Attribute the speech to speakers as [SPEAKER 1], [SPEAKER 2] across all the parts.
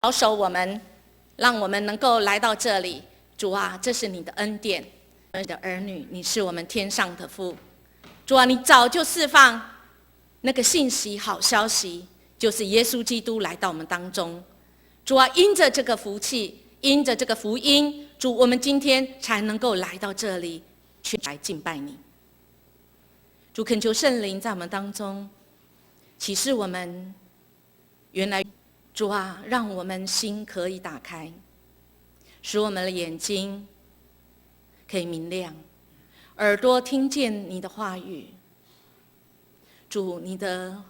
[SPEAKER 1] 保守我们，让我们能够来到这里。主啊，这是你的恩典，你的儿女，你是我们天上的父。主啊，你早就释放那个信息、好消息，就是耶稣基督来到我们当中。主啊，因着这个福气，因着这个福音，主，我们今天才能够来到这里，去来敬拜你。主，恳求圣灵在我们当中启示我们，原来主啊，让我们心可以打开，使我们的眼睛可以明亮，耳朵听见你的话语。主，你的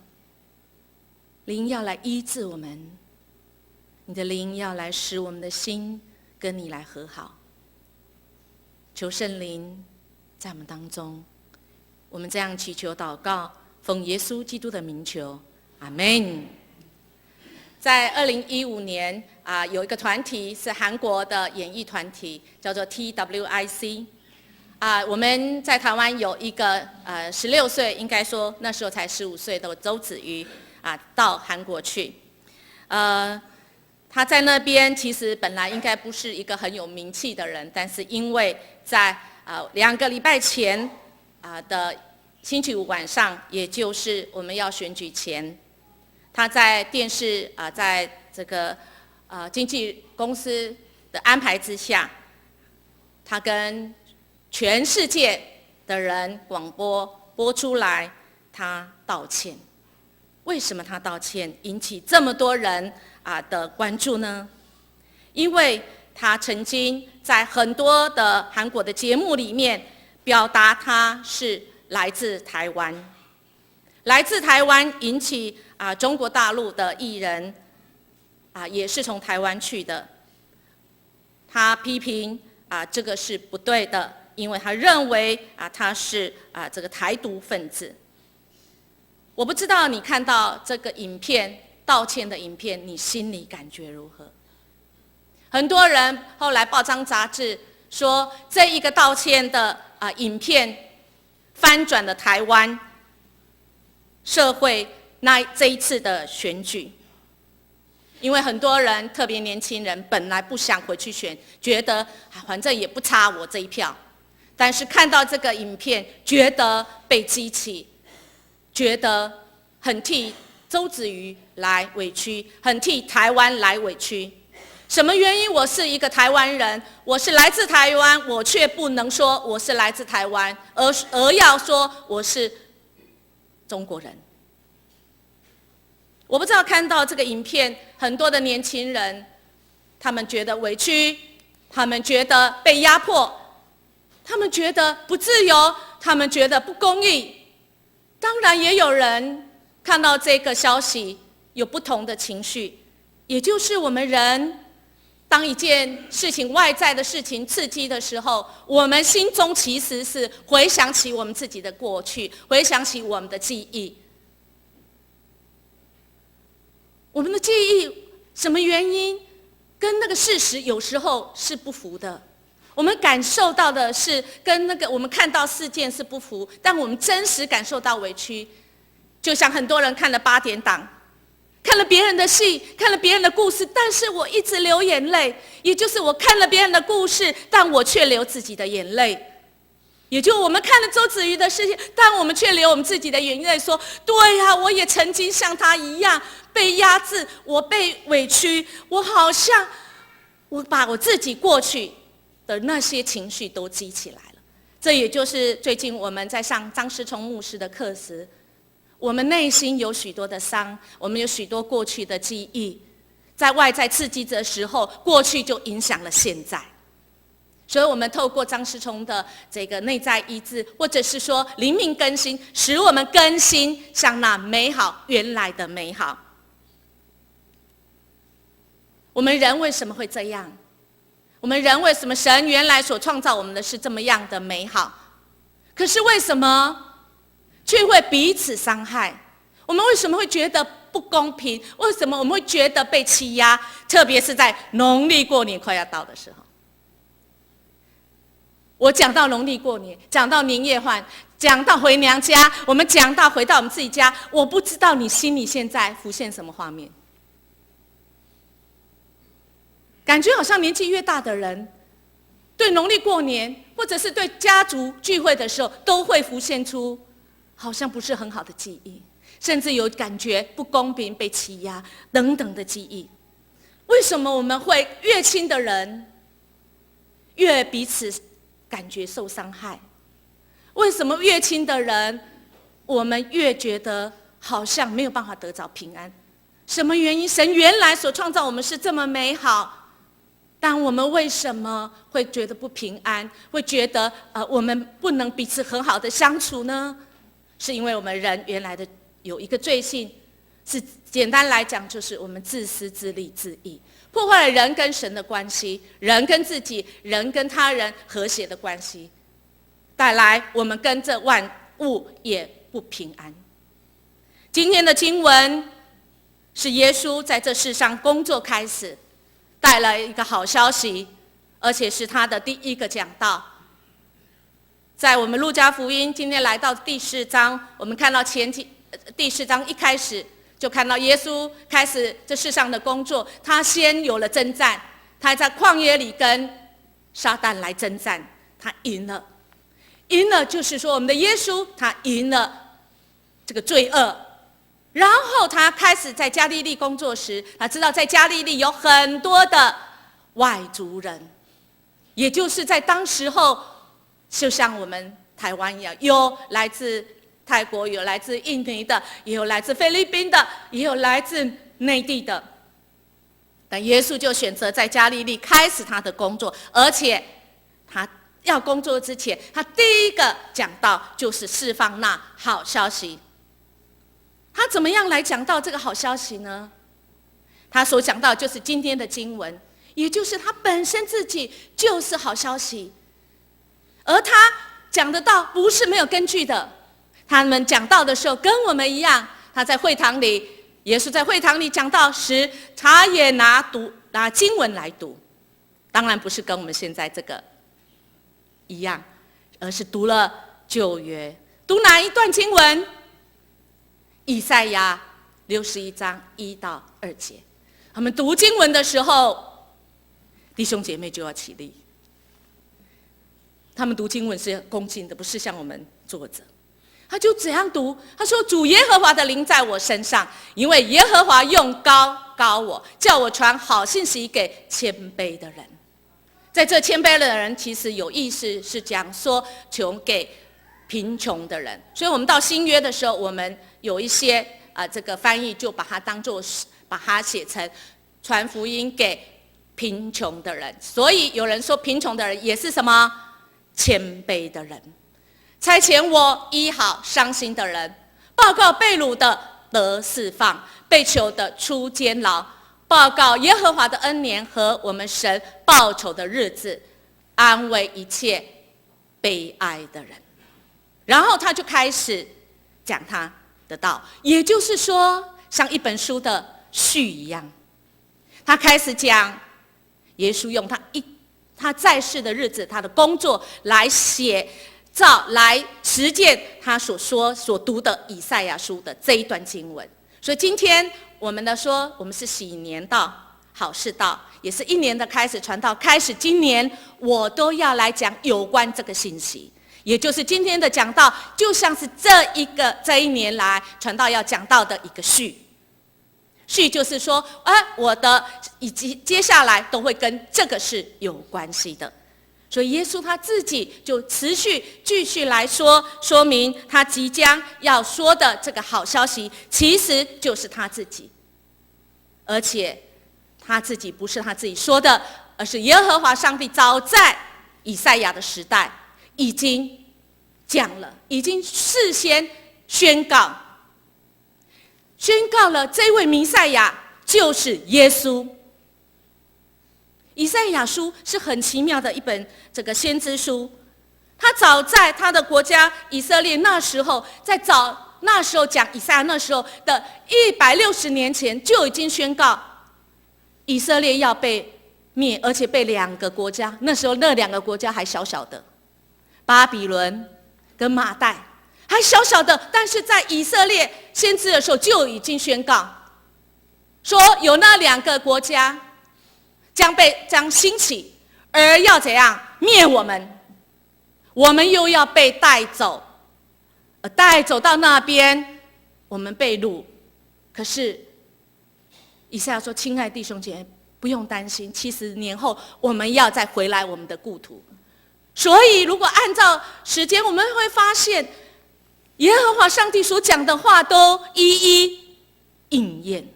[SPEAKER 1] 灵要来医治我们，你的灵要来使我们的心跟你来和好。求圣灵在我们当中，我们这样祈求祷告，奉耶稣基督的名求，阿们。在2015年有一个团体是韩国的演艺团体，叫做 TWIC。我们在台湾有一个16岁，应该说那时候才15岁的周子瑜到韩国去。他在那边其实本来应该不是一个很有名气的人，但是因为在2个礼拜前的星期五晚上，也就是我们要选举前，他在电视在这个经纪公司的安排之下，他跟全世界的人广播出来，他道歉。为什么他道歉，引起这么多人的关注呢？因为他曾经在很多的韩国的节目里面表达他是来自台湾，来自台湾引起中国大陆的艺人也是从台湾去的。他批评这个是不对的，因为他认为他是这个台独分子。我不知道你看到这个影片，道歉的影片，你心里感觉如何？很多人后来报章杂志说，这一个道歉的影片翻转了台湾社会这一次的选举。因为很多人，特别年轻人，本来不想回去选，觉得反正也不差我这一票，但是看到这个影片，觉得被激起，觉得很替周子瑜来委屈，很替台湾来委屈。什么原因？我是一个台湾人，我是来自台湾，我却不能说我是来自台湾，而要说我是中国人。我不知道看到这个影片，很多的年轻人，他们觉得委屈，他们觉得被压迫，他们觉得不自由，他们觉得不公义。当然也有人看到这个消息有不同的情绪，也就是我们人当一件事情外在的事情刺激的时候，我们心中其实是回想起我们自己的过去，回想起我们的记忆。我们的记忆什么原因跟那个事实有时候是不符的，我们感受到的是跟那个我们看到事件是不符，但我们真实感受到委屈。就像很多人看了8点档，看了别人的戏，看了别人的故事，但是我一直流眼泪，也就是我看了别人的故事，但我却流自己的眼泪。也就我们看了周子瑜的事情，但我们却流我们自己的眼泪，说对呀，我也曾经像他一样被压制，我被委屈，我好像我把我自己过去的那些情绪都激起来了。这也就是最近我们在上张世聪牧师的课时，我们内心有许多的伤，我们有许多过去的记忆，在外在刺激的时候，过去就影响了现在。所以我们透过张世聪的这个内在医治，或者是说灵命更新，使我们更新向那美好原来的美好。我们人为什么会这样？我们人为什么神原来所创造我们的是这么样的美好？可是为什么却会彼此伤害？我们为什么会觉得不公平？为什么我们会觉得被欺压？特别是在农历过年快要到的时候。我讲到农历过年，讲到年夜饭，讲到回娘家，我们讲到回到我们自己家，我不知道你心里现在浮现什么画面。感觉好像年纪越大的人，对农历过年或者是对家族聚会的时候，都会浮现出好像不是很好的记忆，甚至有感觉不公平、被欺压等等的记忆。为什么我们会越亲的人越彼此感觉受伤害？为什么越亲的人我们越觉得好像没有办法得着平安？什么原因？神原来所创造我们是这么美好，但我们为什么会觉得不平安？会觉得我们不能彼此很好的相处呢？是因为我们人原来的有一个罪性，是简单来讲就是我们自私自利自义，破坏了人跟神的关系，人跟自己，人跟他人和谐的关系，带来我们跟这万物也不平安。今天的经文是耶稣在这世上工作开始，带来一个好消息，而且是他的第一个讲道。在我们路加福音今天来到第4章，我们看到第4章一开始就看到耶稣开始这世上的工作，他先有了征战，他在旷野里跟撒旦来征战，他赢了。赢了就是说我们的耶稣他赢了这个罪恶。然后他开始在加利利工作时，他知道在加利利有很多的外族人，也就是在当时候就像我们台湾一样，有来自泰国，有来自印尼的，也有来自菲律宾的，也有来自内地的。但耶稣就选择在加利利开始他的工作，而且他要工作之前，他第一个讲到就是释放那好消息。他怎么样来讲到这个好消息呢？他所讲到就是今天的经文，也就是他本身自己就是好消息，而他讲的道不是没有根据的。他们讲道的时候跟我们一样，他在会堂里，耶稣在会堂里讲道时，他也拿经文来读，当然不是跟我们现在这个一样，而是读了旧约。读哪一段经文？以赛亚61章1到2节。他们读经文的时候，弟兄姐妹就要起立。他们读经文是恭敬的，不是像我们坐着。他就怎样读？他说：“主耶和华的灵在我身上，因为耶和华用膏膏我，叫我传好信息给谦卑的人。”在这谦卑的人，其实有意思是讲说穷给贫穷的人。所以我们到新约的时候，我们有一些这个翻译就把它当作把它写成传福音给贫穷的人。所以有人说贫穷的人也是什么？谦卑的人。差遣我医好伤心的人，报告被掳的得释放，被囚的出监牢，报告耶和华的恩年和我们神报仇的日子，安慰一切悲哀的人。然后他就开始讲他的道，也就是说像一本书的序一样，他开始讲耶稣用他在世的日子，他的工作来写照来实践他所读的以赛亚书的这一段经文。所以今天我们说我们是喜年道、好事道，也是一年的开始传道开始。今年我都要来讲有关这个信息，也就是今天的讲道就像是这一年来传道要讲到的一个序。序就是说我的以及接下来都会跟这个是有关系的。所以耶稣他自己就继续来说明他即将要说的这个好消息，其实就是他自己。而且他自己不是他自己说的，而是耶和华上帝早在以赛亚的时代已经讲了，已经事先宣告了这位弥赛亚就是耶稣。以赛亚书是很奇妙的一本这个先知书，他早在他的国家以色列那时候，那时候讲以赛亚那时候的160年前就已经宣告以色列要被灭，而且被2个国家，那时候那2个国家还小小的，巴比伦跟马代还小小的，但是在以色列先知的时候就已经宣告说有那2个国家将兴起，而要怎样灭我们？我们又要被带走，带走到那边，我们被掳。可是以赛亚说：“亲爱弟兄姐妹，不用担心，70年后我们要再回来我们的故土。”所以，如果按照时间，我们会发现，耶和华上帝所讲的话都一一应验。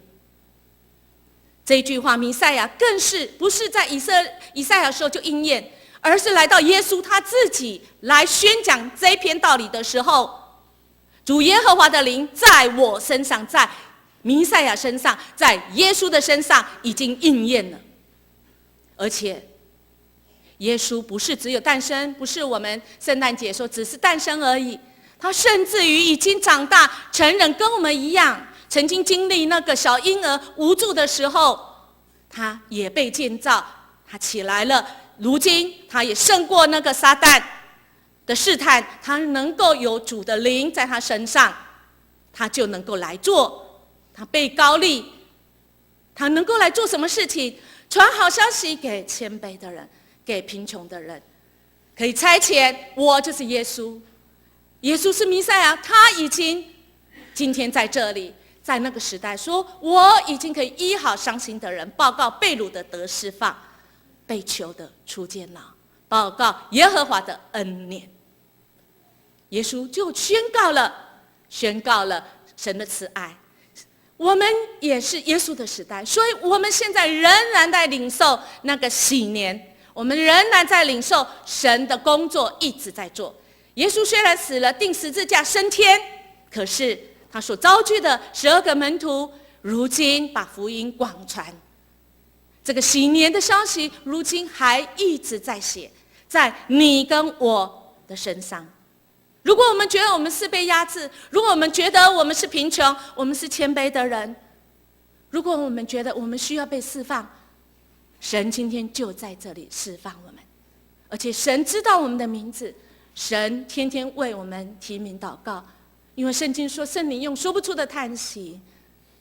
[SPEAKER 1] 这句话，弥赛亚更是不是在以赛亚的时候就应验，而是来到耶稣他自己来宣讲这一篇道理的时候，主耶和华的灵在我身上，在弥赛亚身上，在耶稣的身上已经应验了。而且耶稣不是只有诞生，不是我们圣诞节说只是诞生而已，他甚至于已经长大成人，跟我们一样，曾经经历那个小婴儿无助的时候，他也被建造，他起来了。如今他也胜过那个撒旦的试探，他能够有主的灵在他身上，他就能够来做，他被膏立，他能够来做什么事情？传好消息给谦卑的人，给贫穷的人，可以差遣我，就是耶稣。耶稣是弥赛亚，他已经今天在这里，在那个时代说，我已经可以医好伤心的人，报告被掳的得释放，被囚的出监牢，报告耶和华的恩典。耶稣就宣告了神的慈爱。我们也是耶稣的时代，所以我们现在仍然在领受那个喜年，我们仍然在领受神的工作一直在做。耶稣虽然死了，钉十字架升天，可是他所召集的12个门徒，如今把福音广传。这个喜年的消息，如今还一直在写，在你跟我的身上。如果我们觉得我们是被压制，如果我们觉得我们是贫穷，我们是谦卑的人，如果我们觉得我们需要被释放，神今天就在这里释放我们。而且神知道我们的名字，神天天为我们提名祷告，因为圣经说圣灵用说不出的叹息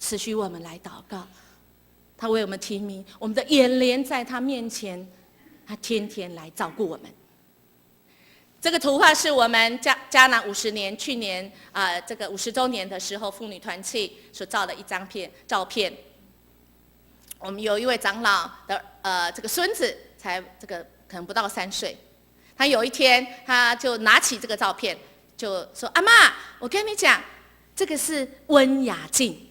[SPEAKER 1] 持续我们来祷告，他为我们提名，我们的眼帘在他面前，他天天来照顾我们。这个图画是我们迦南50年，去年这个50周年的时候，妇女团契所照的一张照片。我们有一位长老的这个孙子，才这个可能不到3岁，他有一天他就拿起这个照片，就说：“阿嬷，我跟你讲，这个是温雅静。”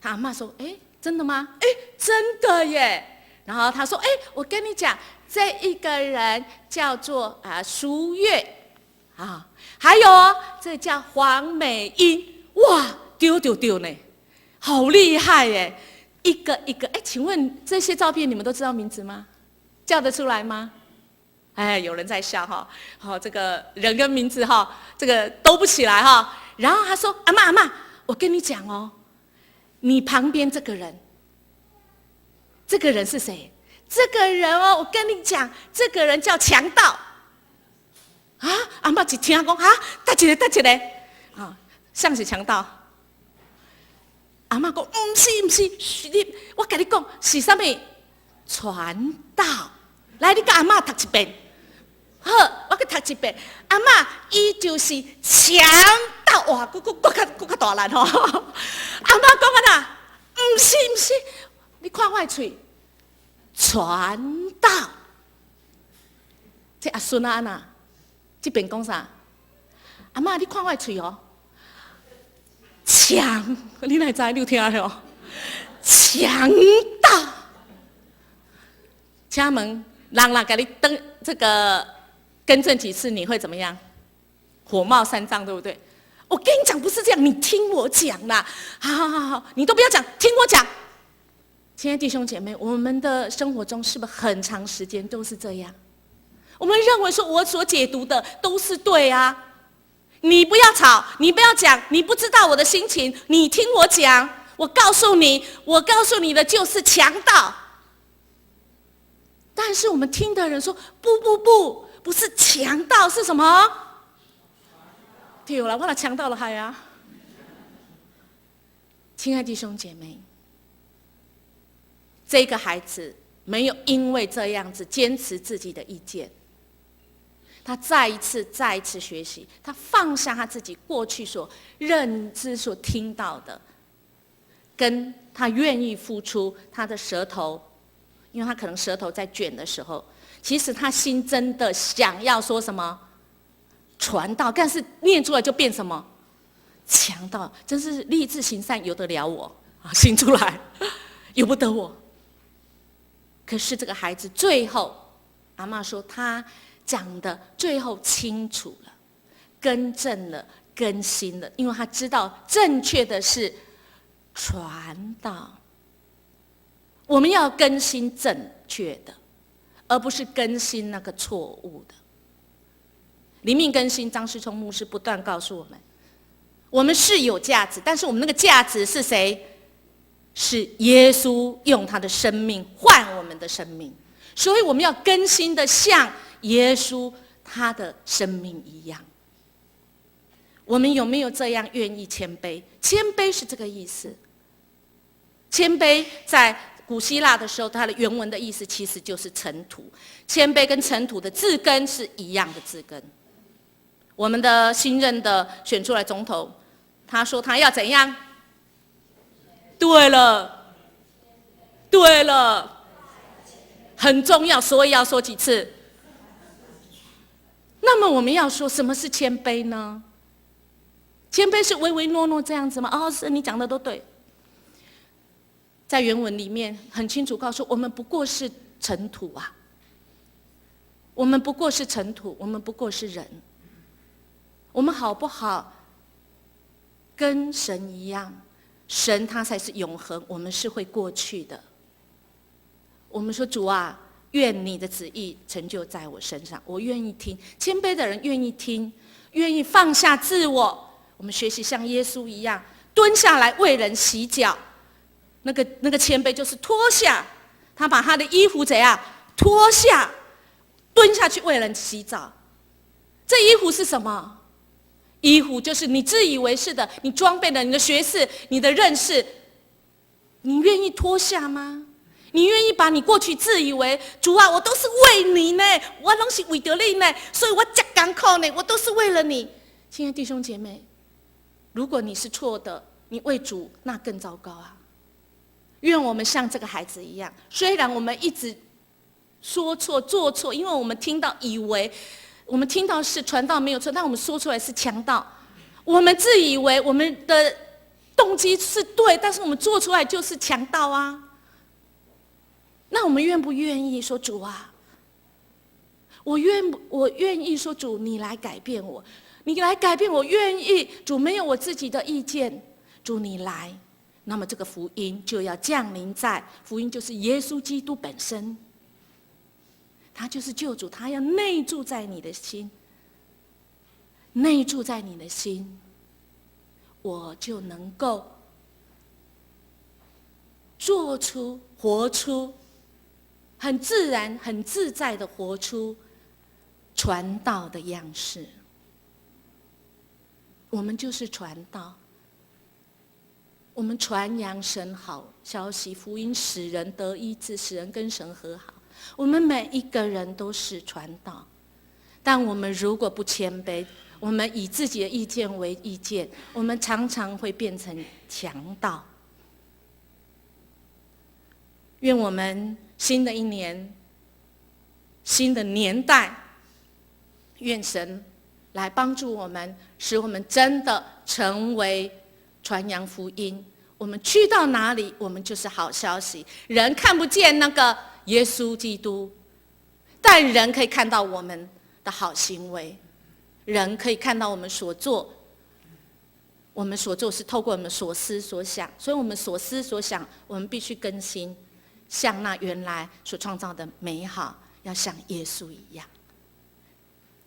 [SPEAKER 1] 他阿嬷说：“哎，真的吗？哎，真的耶。”然后他说：“哎，我跟你讲。”这一个人叫做苏月还有这叫黄美英，哇，丢呢，好厉害耶！一个一个，请问这些照片你们都知道名字吗？叫得出来吗？有人在笑哈，好，这个人跟名字哈，这个兜不起来哈。然后他说：“阿嬷，我跟你讲哦，你旁边这个人是谁？”这个人哦，我跟你讲，这个人叫强盗。阿嬷一听讲带一个，像是强盗。阿嬷讲，不是，我跟你讲是什么？传道。来，你跟阿嬷读一遍。好，我去读一遍。阿嬷，伊就是强盗。哇，更较大难吼。阿嬷讲啊，不是，你看我的嘴。传道，这阿孙啊呐，这边讲啥？阿嬷，你看我的嘴哦，强，你哪知？你有听哦？强盗，请问，人给你这个更正几次，你会怎么样？火冒三丈，对不对？我跟你讲，不是这样，你听我讲啦。好，你都不要讲，听我讲。亲爱的弟兄姐妹，我们的生活中是不是很长时间都是这样？我们认为说我所解读的都是对啊，你不要吵，你不要讲，你不知道我的心情，你听我讲，我告诉你的就是强盗。但是我们听的人说不是强盗，是什么？对了，我来强盗了还啊！亲爱的弟兄姐妹。这个孩子没有因为这样子坚持自己的意见，他再一次学习，他放下他自己过去所认知、所听到的，跟他愿意付出他的舌头，因为他可能舌头在卷的时候，其实他心真的想要说什么传道，但是念出来就变什么强盗，真是立志行善由得了我啊，行出来由不得我。可是这个孩子最后，阿嬷说他讲的最后清楚了，更正了，更新了，因为他知道正确的是传道。我们要更新正确的，而不是更新那个错误的。灵命更新，张世聪牧师不断告诉我们，我们是有价值，但是我们那个价值是谁？是耶稣用他的生命换我们的生命，所以我们要更新的像耶稣他的生命一样。我们有没有这样愿意谦卑？谦卑是这个意思。谦卑在古希腊的时候，它的原文的意思其实就是尘土。谦卑跟尘土的字根是一样的字根。我们的新任的选出来总统，他说他要怎样？对了，对了，很重要，所以要说几次。那么我们要说什么是谦卑呢？谦卑是唯唯诺诺这样子吗？哦，是你讲的都对。在原文里面很清楚告诉我们，不过是尘土啊，我们不过是尘土，我们不过是人。我们好不好跟神一样？神他才是永恒，我们是会过去的。我们说主啊，愿你的旨意成就在我身上，我愿意听。谦卑的人愿意听，愿意放下自我。我们学习像耶稣一样蹲下来为人洗脚，那个谦卑就是脱下，他把他的衣服怎样脱下，蹲下去为人洗澡。这衣服是什么？衣服就是你自以为是的，你装备了你的学识，你的认识，你愿意脱下吗？你愿意把你过去自以为主啊，我都是为你呢，我都是为着你呢，所以我这艰苦呢，我都是为了你。亲爱的弟兄姐妹，如果你是错的，你为主那更糟糕啊！愿我们像这个孩子一样，虽然我们一直说错做错，因为我们听到以为我们听到是传道没有错，但我们说出来是强盗。我们自以为我们的动机是对，但是我们做出来就是强盗啊。那我们愿不愿意说主啊，我愿意说主，你来改变我，你来改变我，愿意主，没有我自己的意见，主你来，那么这个福音就要降临在，福音就是耶稣基督本身。他就是救主，他要内住在你的心，内住在你的心，我就能够做出、活出，很自然、很自在的活出传道的样式。我们就是传道，我们传扬神好消息，福音使人得医治，使人跟神和好。我们每一个人都是传道，但我们如果不谦卑，我们以自己的意见为意见，我们常常会变成强盗。愿我们新的一年、新的年代，愿神来帮助我们，使我们真的成为传扬福音。我们去到哪里，我们就是好消息。人看不见那个耶稣基督，但人可以看到我们的好行为，人可以看到我们所做。我们所做是透过我们所思所想，所以我们所思所想，我们必须更新，像那原来所创造的美好，要像耶稣一样。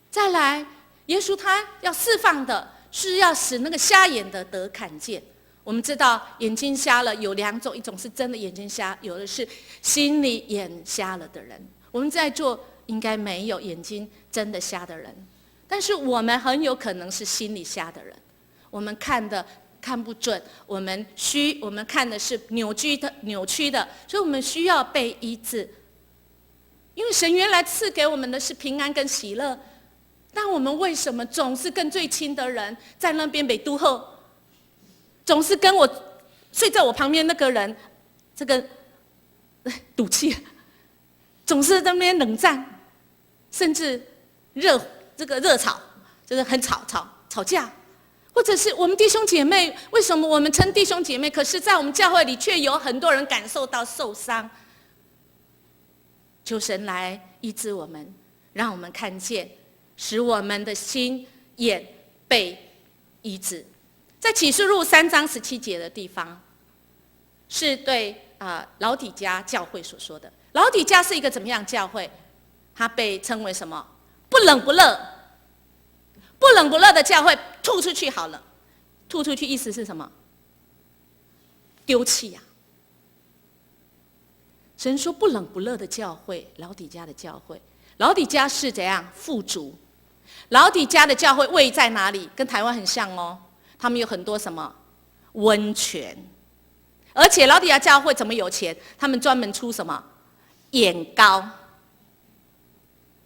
[SPEAKER 1] 再来，耶稣他要释放的是要使那个瞎眼的得看见。我们知道眼睛瞎了有两种，一种是真的眼睛瞎，有的是心里眼瞎了的人。我们在座应该没有眼睛真的瞎的人，但是我们很有可能是心里瞎的人。我们看的看不准，我们看的是扭曲的，所以我们需要被医治，因为神原来赐给我们的是平安跟喜乐，但我们为什么总是跟最亲的人在那边被嘟后，总是跟我睡在我旁边那个人这个赌气，总是在那边冷战，甚至热吵，就是很吵架，或者是我们弟兄姐妹，为什么我们称弟兄姐妹，可是在我们教会里却有很多人感受到受伤？求神来医治我们，让我们看见，使我们的心眼被医治。在启示录3章17节的地方，是对老底嘉教会所说的。老底嘉是一个怎么样教会？它被称为什么？不冷不热，不冷不热的教会，吐出去好了。吐出去意思是什么？丢弃呀。神说不冷不热的教会，老底嘉的教会，老底嘉是怎样？富足。老底嘉的教会位在哪里？跟台湾很像哦，他们有很多什么温泉，而且老底嘉教会怎么有钱？他们专门出什么眼膏。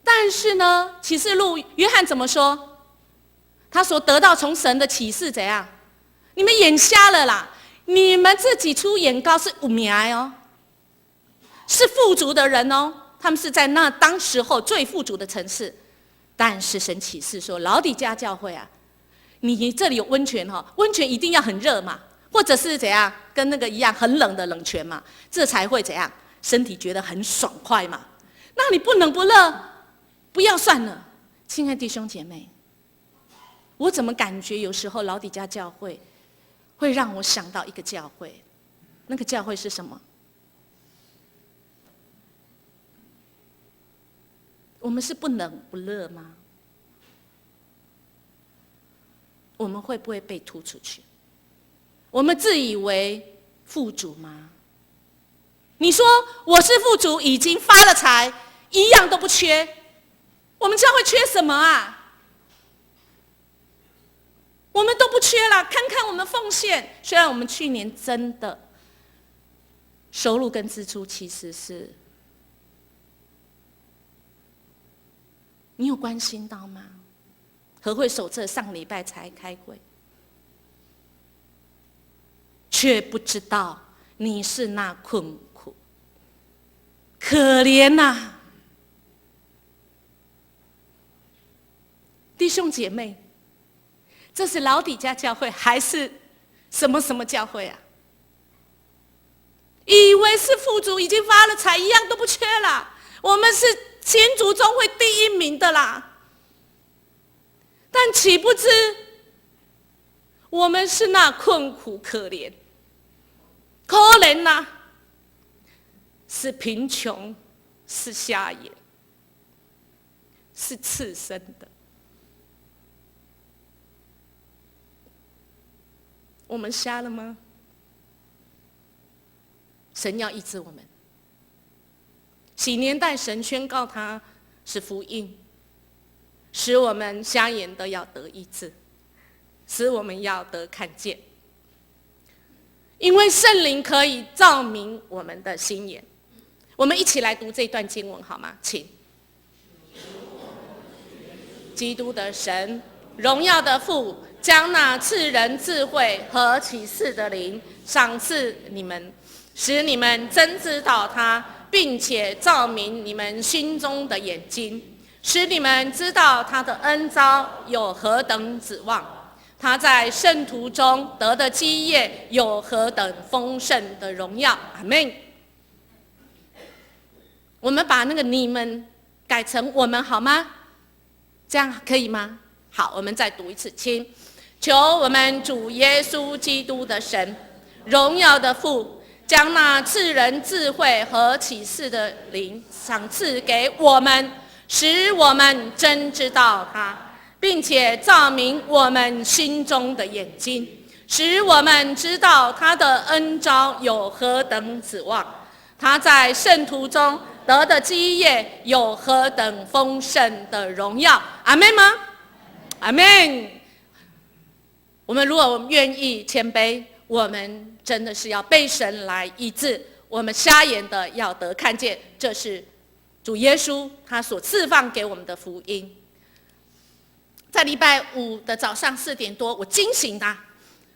[SPEAKER 1] 但是呢，启示录约翰怎么说？他所得到从神的启示怎样？你们眼瞎了啦！你们自己出眼膏是有名哦。是富足的人哦，他们是在那当时候最富足的城市，但是神启示说，老底嘉教会啊，你这里有温泉哈，温泉一定要很热嘛，或者是怎样，跟那个一样很冷的冷泉嘛，这才会怎样，身体觉得很爽快嘛。那你不冷不热，不要算了，亲爱的弟兄姐妹，我怎么感觉有时候老底嘉教会会让我想到一个教会，那个教会是什么？我们是不冷不热吗？我们会不会被突出去？我们自以为富足吗？你说我是富足，已经发了财，一样都不缺。我们教会缺什么啊？我们都不缺啦，看看我们奉献。虽然我们去年真的收入跟支出其实是，你有关心到吗？和会手册上礼拜才开会，却不知道你是那困苦、可怜呐，弟兄姐妹，这是老底嘉教会还是什么什么教会啊？以为是富足，已经发了财，一样都不缺啦。我们是新竹中会第1名的啦，但岂不知我们是那困苦可怜，可怜呐，是贫穷，是瞎眼，是赤身的。我们瞎了吗？神要医治我们。禧年代神宣告他是福音，使我们瞎眼的要得医治，使我们要得看见。因为圣灵可以照明我们的心眼。我们一起来读这段经文好吗？请。基督的神，荣耀的父，将那赐人智慧和启示的灵赏赐你们，使你们真知道他，并且照明你们心中的眼睛，使你们知道他的恩召有何等指望，他在圣徒中得的基业有何等丰盛的荣耀。阿们。我们把那个你们改成我们好吗？这样可以吗？好，我们再读一次，请。求我们主耶稣基督的神，荣耀的父，将那赐人智慧和启示的灵赏赐给我们，使我们真知道他，并且照明我们心中的眼睛，使我们知道他的恩召有何等指望，他在圣徒中得的基业有何等丰盛的荣耀。阿们吗？阿们。我们如果愿意谦卑，我们真的是要被神来医治，我们瞎眼的要得看见，这是主耶稣他所释放给我们的福音。在礼拜五的早上4点多，我惊醒的，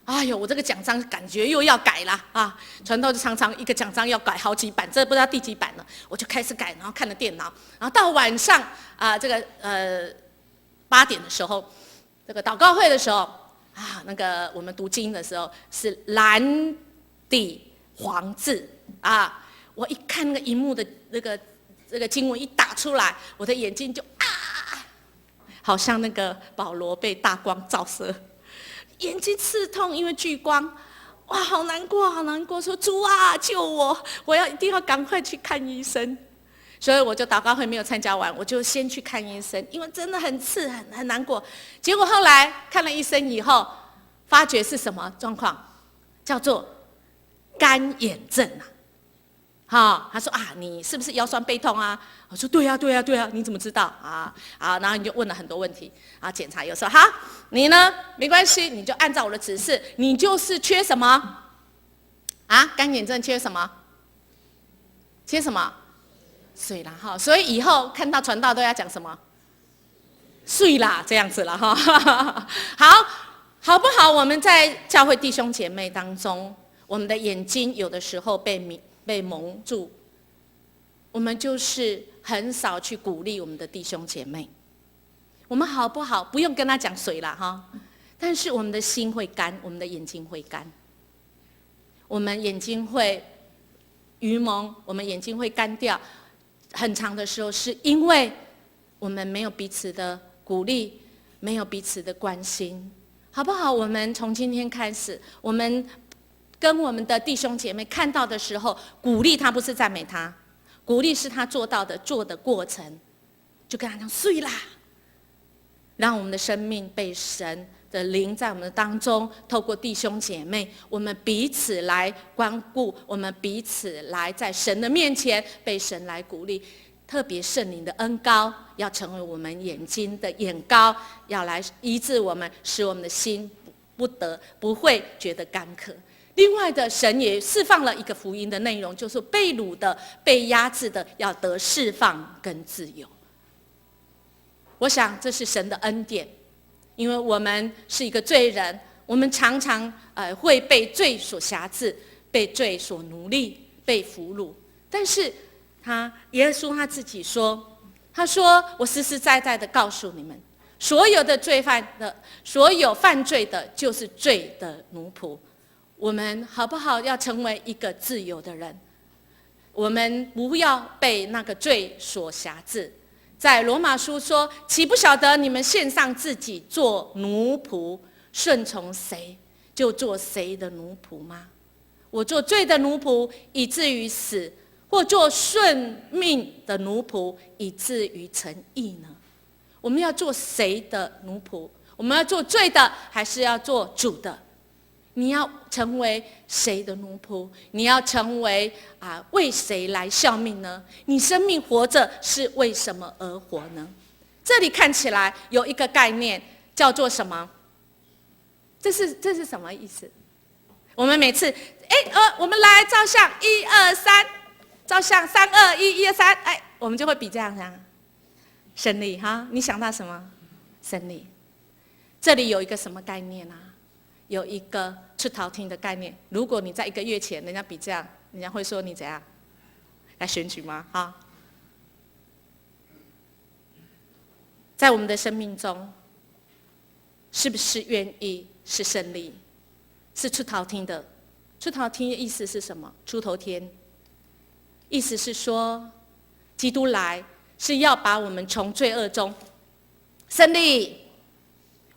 [SPEAKER 1] 哎呦，我这个奖章感觉又要改了啊！传道就常常一个奖章要改好几版，这不知道第几版了，我就开始改，然后看了电脑，然后到晚上8点的时候，这个祷告会的时候啊，那个我们读经的时候是蓝底黄字啊，我一看那个荧幕的这个经文一打出来，我的眼睛就好像那个保罗被大光照射，眼睛刺痛，因为聚光，哇，好难过，好难过，说主啊，救我，我一定要赶快去看医生。所以我就祷告会没有参加完，我就先去看医生，因为真的很刺，很难过。结果后来看了医生以后，发觉是什么状况？叫做干眼症啊。他说啊，你是不是腰酸背痛啊？我说对啊，你怎么知道啊？然后你就问了很多问题，检查有时候好，你呢没关系，你就按照我的指示，你就是缺什么？干眼症缺什么？缺什么？水啦哈，所以以后看到传道都要讲什么？水啦，这样子了哈。好不好？我们在教会弟兄姐妹当中，我们的眼睛有的时候被蒙住，我们就是很少去鼓励我们的弟兄姐妹。我们好不好？不用跟他讲水啦哈，但是我们的心会干，我们的眼睛会干，我们眼睛会愚蒙，我们眼睛会干掉。很长的时候是因为我们没有彼此的鼓励，没有彼此的关心，好不好？我们从今天开始，我们跟我们的弟兄姐妹看到的时候，鼓励他，不是赞美他，鼓励是他做的过程，就跟他讲睡啦，让我们的生命被神的灵在我们的当中，透过弟兄姐妹，我们彼此来关顾，我们彼此来在神的面前被神来鼓励。特别圣灵的恩膏要成为我们眼睛的眼膏，要来医治我们，使我们的心不会觉得干渴。另外的，神也释放了一个福音的内容，就是被掳的、被压制的要得释放跟自由。我想这是神的恩典，因为我们是一个罪人，我们常常会被罪所辖制，被罪所奴隶，被俘虏。但是耶稣他自己说，他说：“我实实在在的告诉你们，所有犯罪的，就是罪的奴仆。”我们好不好要成为一个自由的人？我们不要被那个罪所辖制。在罗马书说：“岂不晓得你们献上自己做奴仆，顺从谁，就做谁的奴仆吗？我做罪的奴仆，以至于死；或做顺命的奴仆，以至于成义呢？”我们要做谁的奴仆？我们要做罪的，还是要做主的？你要成为谁的奴仆？你要成为为谁来效命呢？你生命活着是为什么而活呢？这里看起来有一个概念叫做什么？这是什么意思？我们每次我们来照相，1、2、3，照相3、2、1、1、2、3，我们就会比这样胜利哈。你想到什么？胜利。这里有一个什么概念啊？有一个出头天的概念。如果你在1个月前人家比这样，人家会说你怎样？来选举吗？在我们的生命中，是不是愿意是胜利，是出头天的？出头天的意思是什么？出头天，意思是说，基督来是要把我们从罪恶中胜利，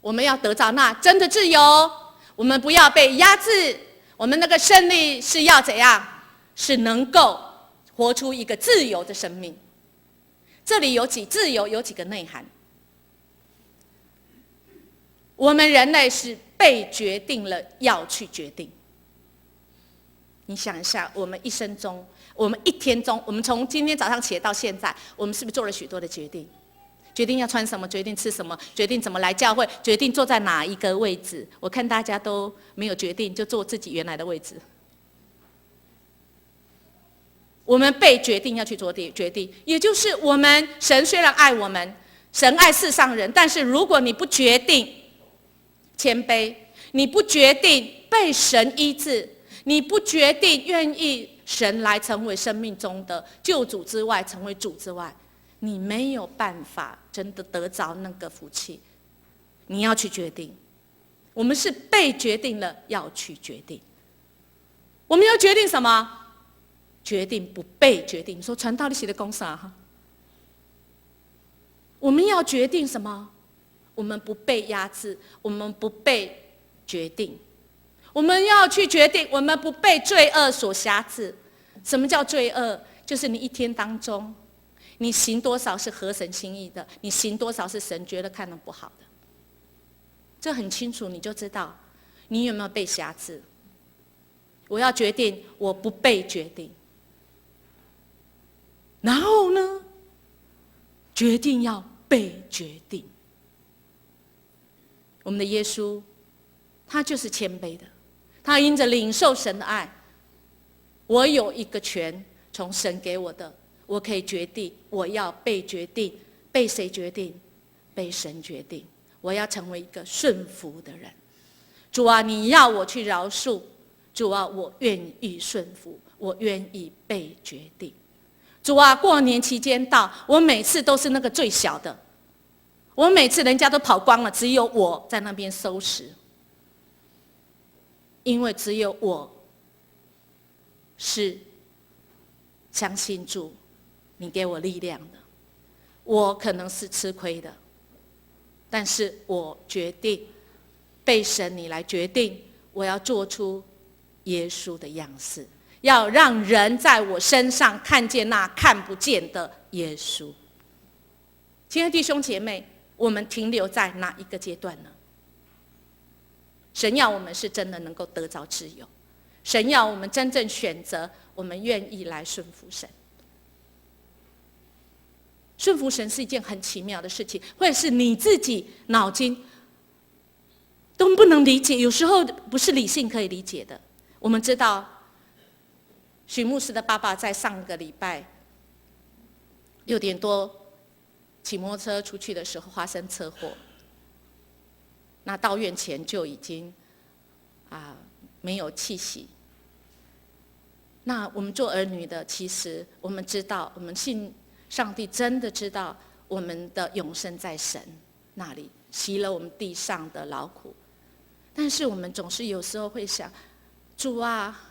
[SPEAKER 1] 我们要得到那真的自由。我们不要被压制，我们那个胜利是要怎样？是能够活出一个自由的生命。这里自由有几个内涵。我们人类是被决定了要去决定。你想一下，我们一生中，我们一天中，我们从今天早上起来到现在，我们是不是做了许多的决定？决定要穿什么，决定吃什么，决定怎么来教会，决定坐在哪一个位置。我看大家都没有决定，就坐自己原来的位置。我们被决定要去做决定，也就是神虽然爱我们，神爱世上人，但是如果你不决定谦卑，你不决定被神医治，你不决定愿意神来成为生命中的救主之外，成为主之外，你没有办法真的得着那个福气。你要去决定，我们是被决定了要去决定。我们要决定什么？决定不被决定。你说传道你写的讲啥哈？我们要决定什么？我们不被压制，我们不被决定。我们要去决定，我们不被罪恶所辖制。什么叫罪恶？就是你一天当中，你行多少是合神心意的，你行多少是神觉得看得不好的。这很清楚，你就知道你有没有被辖制。我要决定，我不被决定。然后呢，决定要被决定。我们的耶稣，他就是谦卑的，他因着领受神的爱，我有一个权从神给我的，我可以决定，我要被决定，被谁决定？被神决定。我要成为一个顺服的人。主啊，你要我去饶恕，主啊，我愿意顺服，我愿意被决定。主啊，过年期间到，我每次都是那个最小的，我每次人家都跑光了，只有我在那边收拾，因为只有我是相信主，你给我力量的。我可能是吃亏的，但是我决定被神你来决定，我要做出耶稣的样式，要让人在我身上看见那看不见的耶稣。亲爱的弟兄姐妹，我们停留在哪一个阶段呢？神要我们是真的能够得着自由，神要我们真正选择，我们愿意来顺服神。顺服神是一件很奇妙的事情，或者是你自己脑筋都不能理解，有时候不是理性可以理解的。我们知道许牧师的爸爸在上个礼拜6点多骑摩托车出去的时候发生车祸，那到院前就已经没有气息。那我们做儿女的，其实我们知道，我们信上帝真的知道我们的永生在神那里，息了我们地上的劳苦。但是我们总是有时候会想，主啊，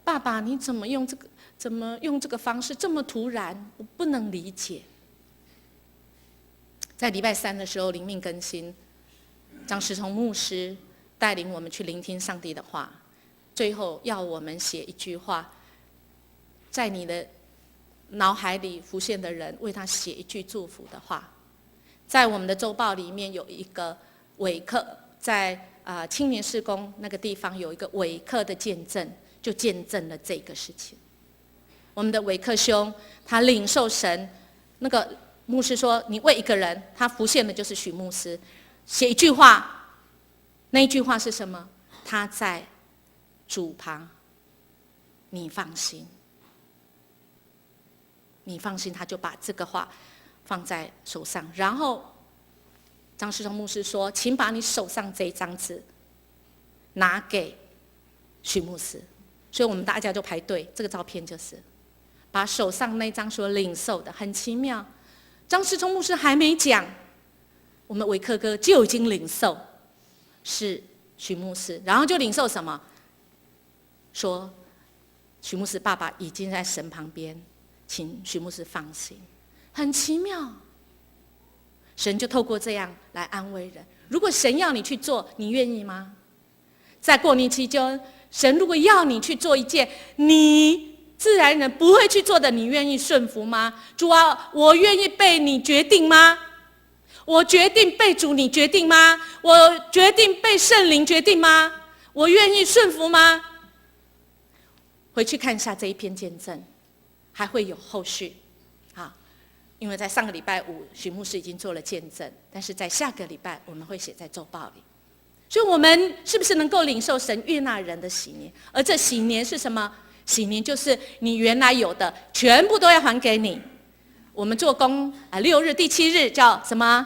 [SPEAKER 1] 爸爸你怎么用这个方式这么突然，我不能理解。在礼拜3的时候灵命更新，张时聪牧师带领我们去聆听上帝的话，最后要我们写一句话，在你的脑海里浮现的人，为他写一句祝福的话。在我们的周报里面有一个伟客，在青年事工那个地方有一个伟客的见证，就见证了这个事情。我们的伟客兄，他领受神，那个牧师说你为一个人，他浮现的就是许牧师，写一句话，那一句话是什么？他在主旁，你放心。你放心，他就把这个话放在手上，然后张世聪牧师说，请把你手上这一张纸拿给许牧师。所以我们大家就排队，这个照片就是把手上那张所领受的，很奇妙。张世聪牧师还没讲，我们维克哥就已经领受是许牧师，然后就领受什么？说许牧师爸爸已经在神旁边，请许牧师放心。很奇妙，神就透过这样来安慰人。如果神要你去做，你愿意吗？在过年期间，神如果要你去做一件你自然人不会去做的，你愿意顺服吗？主啊，我愿意被你决定吗？我决定被主你决定吗？我决定被圣灵决定吗？我愿意顺服吗？回去看一下这一篇见证，还会有后续。因为在上个礼拜5，许牧师已经做了见证，但是在下个礼拜我们会写在周报里。所以我们是不是能够领受神悦纳人的喜年？而这喜年是什么？喜年就是你原来有的全部都要还给你。我们做工6日第7日叫什么？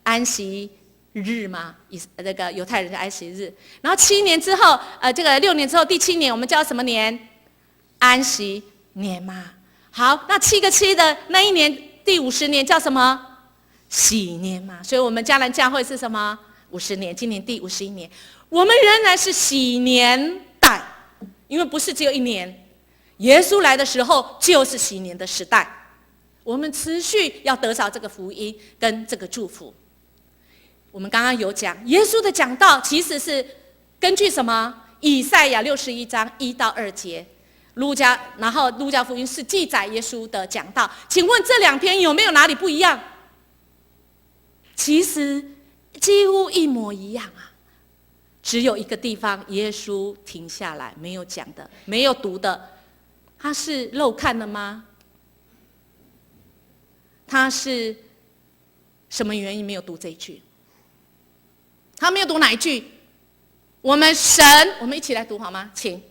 [SPEAKER 1] 安息日嘛，那个犹太人的安息日。然后7年之后，这个6年之后第7年我们叫什么年？安息年嘛。好，那7个7的那一年第50年叫什么？喜年嘛。所以我们迦南教会是什么？50年，今年第51年，我们仍然是喜年代，因为不是只有1年，耶稣来的时候就是喜年的时代。我们持续要得着这个福音跟这个祝福。我们刚刚有讲，耶稣的讲道其实是根据什么？以赛亚61章1到2节，然后路加福音是记载耶稣的讲道。请问这2篇有没有哪里不一样？其实几乎一模一样啊，只有一个地方耶稣停下来没有讲的，没有读的。他是漏看了吗？他是什么原因没有读这一句？他没有读哪一句？我们一起来读好吗？请。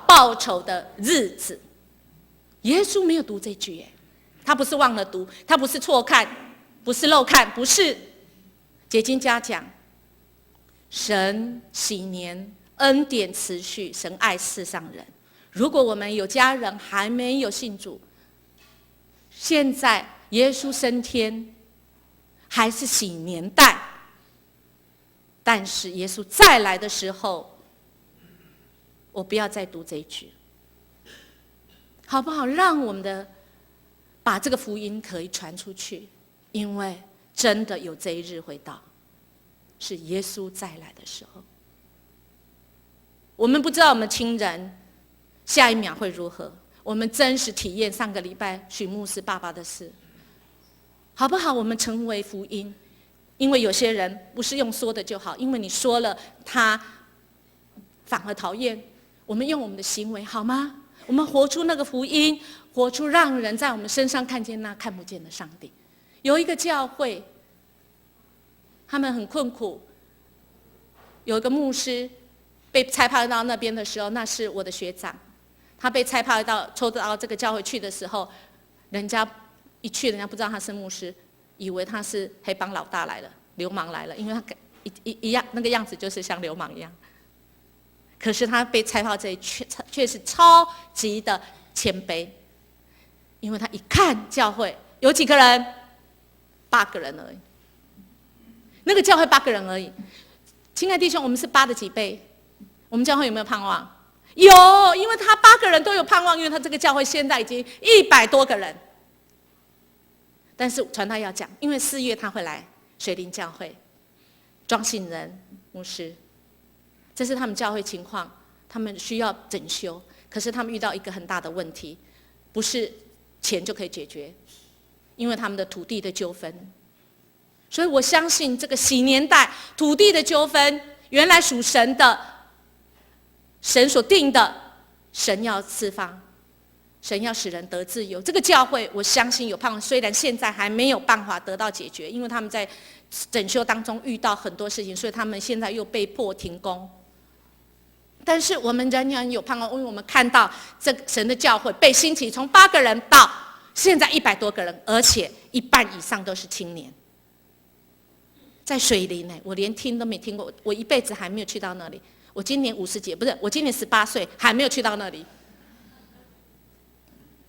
[SPEAKER 1] 报仇的日子，耶稣没有读这句耶，他不是忘了读，他不是错看，不是漏看，不是。解经家讲，神喜年恩典持续，神爱世上人。如果我们有家人还没有信主，现在耶稣升天还是喜年代，但是耶稣再来的时候，我不要再读这一句，好不好？让我们把这个福音可以传出去，因为真的有这一日会到，是耶稣再来的时候。我们不知道我们亲人下一秒会如何，我们真实体验上个礼拜许牧师爸爸的事，好不好？我们成为福音，因为有些人不是用说的就好，因为你说了他反而讨厌，我们用我们的行为好吗？我们活出那个福音，活出让人在我们身上看见那看不见的上帝。有一个教会，他们很困苦，有一个牧师被差派到那边的时候，那是我的学长，他被差派抽到这个教会去的时候，人家一去，人家不知道他是牧师，以为他是黑帮老大来了，流氓来了，因为他一样那个样子就是像流氓一样。可是他被差派这里却是超级的谦卑，因为他一看教会有几个人，8个人而已。那个教会8个人而已。亲爱弟兄，我们是8的几倍？我们教会有没有盼望？有，因为他8个人都有盼望，因为他这个教会现在已经100多个人。但是传道要讲，因为4月他会来水林教会，庄信仁牧师，这是他们教会情况，他们需要整修，可是他们遇到一个很大的问题，不是钱就可以解决，因为他们的土地的纠纷。所以我相信这个喜年代土地的纠纷，原来属神的，神所定的，神要释放，神要使人得自由。这个教会我相信有盼望，虽然现在还没有办法得到解决，因为他们在整修当中遇到很多事情，所以他们现在又被迫停工。但是我们仍然有盼望，因为我们看到这神的教会被兴起，从8个人到现在100多个人，而且一半以上都是青年。在水林我连听都没听过，我一辈子还没有去到那里。我今年50几，不是，我今年18岁，还没有去到那里。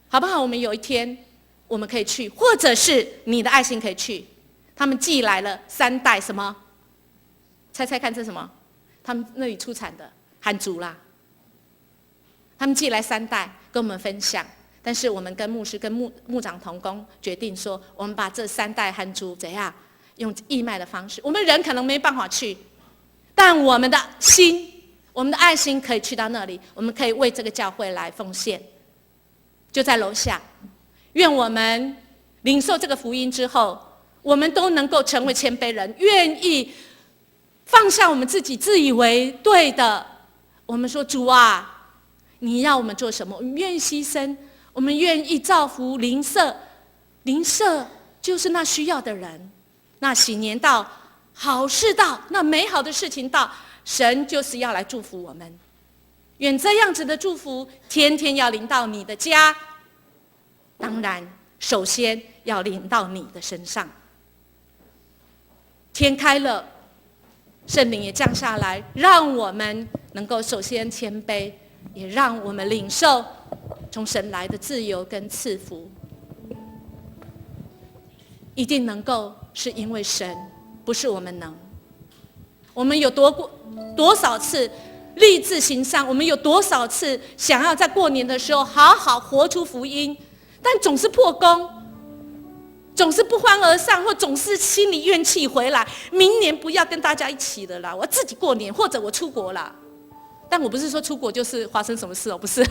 [SPEAKER 1] 好不好？我们有一天我们可以去，或者是你的爱心可以去。他们寄来了3袋什么？猜猜看这是什么？他们那里出产的韩竹啦。他们寄来3袋跟我们分享，但是我们跟牧师跟牧长同工决定说，我们把这3袋韩竹怎样用义卖的方式，我们人可能没办法去，但我们的心，我们的爱心可以去到那里，我们可以为这个教会来奉献，就在楼下。愿我们领受这个福音之后，我们都能够成为谦卑人，愿意放下我们自己自以为对的。我们说主啊，你要我们做什么？我们愿意牺牲，我们愿意造福邻舍，邻舍就是那需要的人。那喜年到，好事到，那美好的事情到，神就是要来祝福我们。愿这样子的祝福天天要临到你的家，当然首先要临到你的身上。天开了，圣灵也降下来，让我们能够首先谦卑，也让我们领受从神来的自由跟赐福。一定能够，是因为神，不是我们能。我们有多少次立志行善，我们有多少次想要在过年的时候好好活出福音，但总是破功，总是不欢而散，或总是心里怨气回来，明年不要跟大家一起了啦，我自己过年，或者我出国啦。但我不是说出国就是发生什么事哦，不是，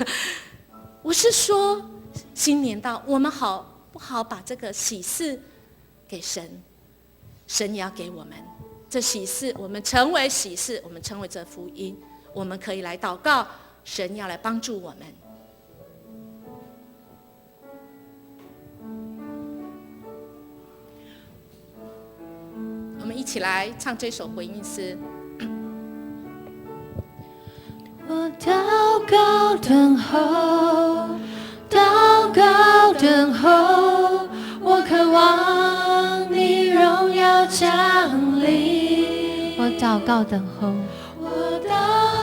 [SPEAKER 1] 我是说新年到，我们好不好把这个喜事给神，神也要给我们这喜事，我们成为喜事，我们成为这福音，我们可以来祷告，神要来帮助我们。我们一起来唱这首回应诗。
[SPEAKER 2] 我祷告等候，祷告等候，我渴望你荣耀降临。我祷告等候，我祷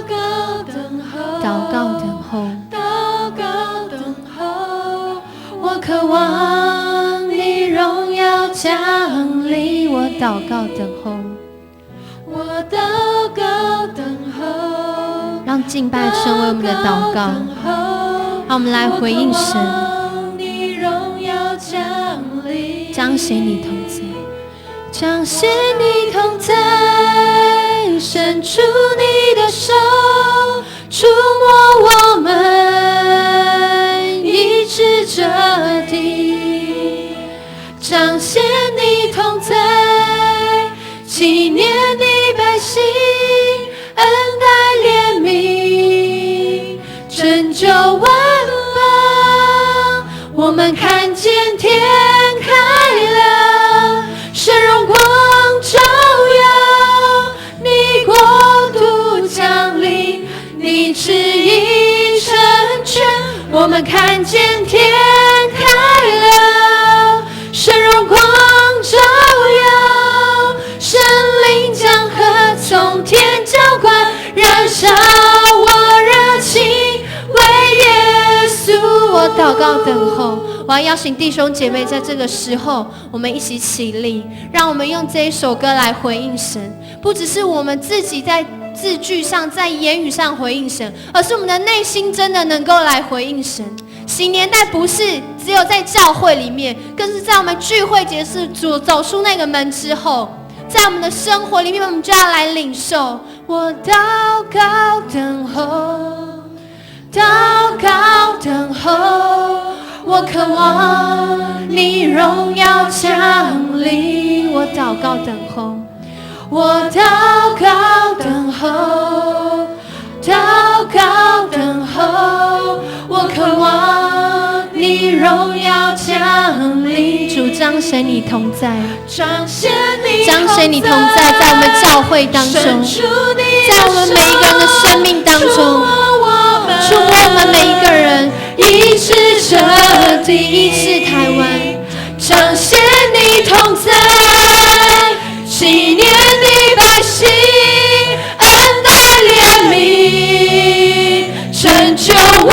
[SPEAKER 2] 告等候，祷告等候，祷告等候，我渴望你荣耀降临。我祷告等候，我祷告等候，让敬拜成为我们的祷告，让我们来回应神，彰显你同在，彰显你同在，伸出你的手，触摸我们，医治这地，彰显你同在，纪念你百姓，恩待怜悯，拯救万邦。我们看见天开了，神荣光照耀，你国度降临，你旨意成全。我们看见天开了，神荣光照耀，神灵将河从天浇灌，燃烧我热情，为耶稣。我祷告等候，我要邀请弟兄姐妹在这个时候，我们一起起立，让我们用这一首歌来回应神。不只是我们自己在字句上、在言语上回应神，而是我们的内心真的能够来回应神。新年代不是只有在教会里面，更是在我们聚会结束走出那个门之后，在我们的生活里面，我们就要来领受。我祷告等候，祷告等候，我渴望你荣耀降临。我祷告等候，我祷告等候，祷告等候，我渴望你荣耀降临。主彰显你同在，彰显你同在，在我们教会当中，在我们每一个人的生命当中，触摸我们每一个人，医治这地，医治台湾，彰显你同在，纪念你百姓，恩待怜悯，拯救万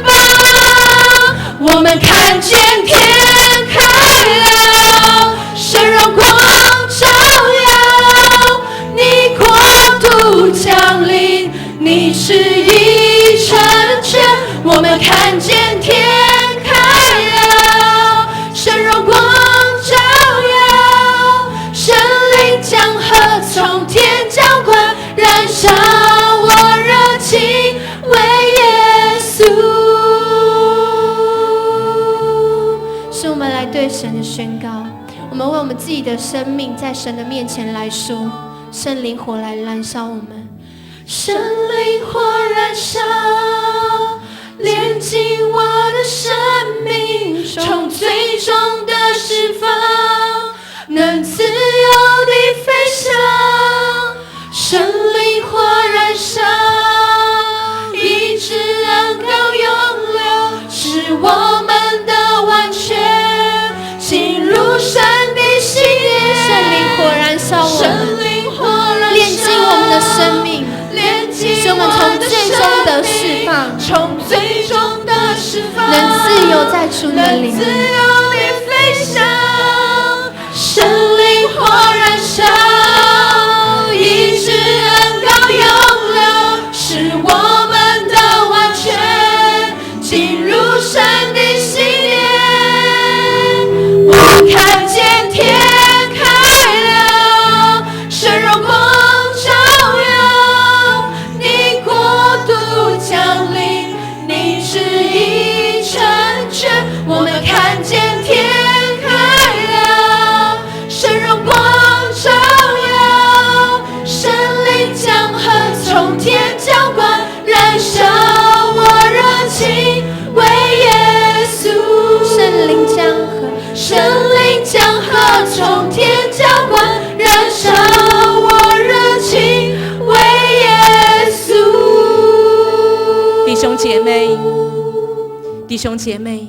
[SPEAKER 2] 邦。我们看见天开了，神荣光照耀，你国度降临，你旨意成全。我们看见天开了，神荣光照耀，神灵将河从天浇灌，燃烧我热情，为耶稣。是我们来对神的宣告，我们为我们自己的生命在神的面前来说，圣灵火来燃烧我们，圣灵火燃烧，炼净我的生命，从最终的释放，能自由地飞翔。圣灵火燃烧，医的释放，
[SPEAKER 3] 从最终的释放，
[SPEAKER 2] 能自由在主的里
[SPEAKER 3] 能自
[SPEAKER 2] 面，
[SPEAKER 3] 由地飞翔，神灵火燃烧，医治恩膏永流，使我们的完全进入神的喜殿。我看见天开了，神荣光照耀，你国度降临，你旨意成全。我们看见天开了，神荣光照耀，神灵江河从天浇灌，燃烧我热情为耶稣。
[SPEAKER 2] 圣灵江河，
[SPEAKER 3] 神灵江河从天浇灌，燃烧我热情为耶稣。
[SPEAKER 1] 弟兄姐妹，弟兄姐妹，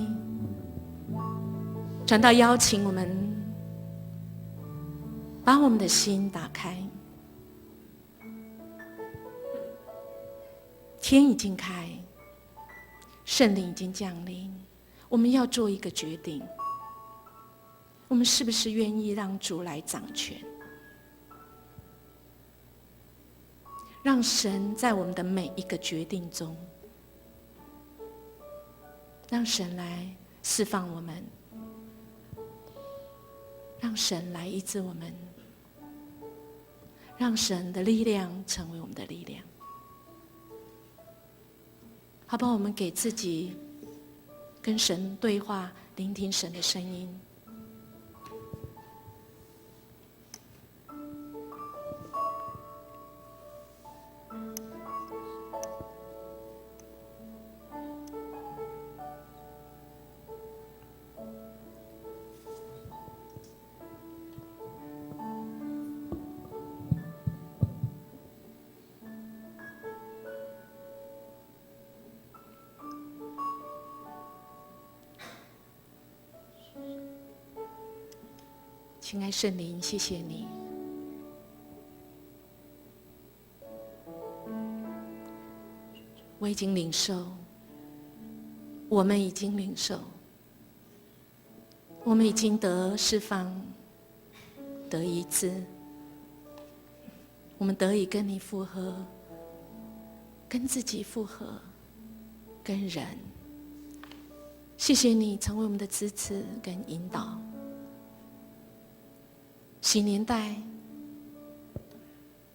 [SPEAKER 1] 传道邀请我们把我们的心打开。天已经开，圣灵已经降临，我们要做一个决定，我们是不是愿意让主来掌权，让神在我们的每一个决定中，让神来释放我们，让神来医治我们，让神的力量成为我们的力量。好不好？我们给自己跟神对话，聆听神的声音。亲爱圣灵，谢谢你，我已经领受，我们已经领受，我们已经得释放，得医治，我们得以跟你复合，跟自己复合，跟人。谢谢你成为我们的支持跟引导。新年代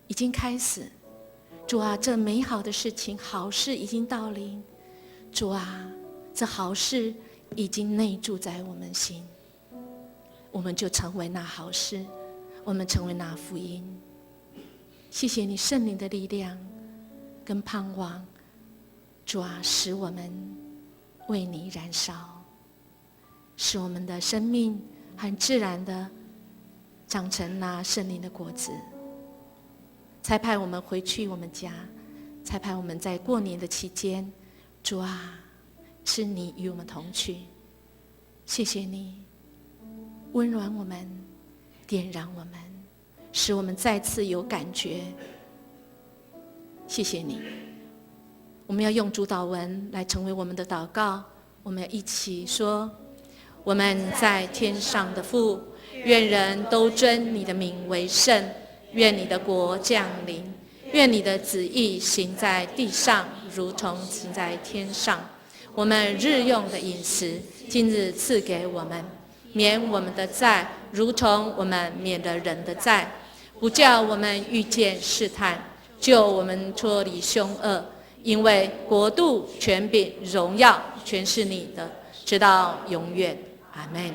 [SPEAKER 1] 已经开始，主啊，这美好的事情，好事已经到临。主啊，这好事已经内住在我们心，我们就成为那好事，我们成为那福音。谢谢你圣灵的力量跟盼望，主啊，使我们为你燃烧，使我们的生命很自然的长成那圣灵的果子。才派我们回去我们家，才派我们在过年的期间，主啊，是你与我们同去。谢谢你温暖我们，点燃我们，使我们再次有感觉。谢谢你。我们要用主祷文来成为我们的祷告，我们要一起说：我们在天上的父，愿人都尊你的名为圣，愿你的国降临，愿你的旨意行在地上，如同行在天上。我们日用的饮食，今日赐给我们，免我们的债，如同我们免了人的债，不叫我们遇见试探，救我们脱离凶恶。因为国度、权柄、荣耀，全是你的，直到永远。阿们。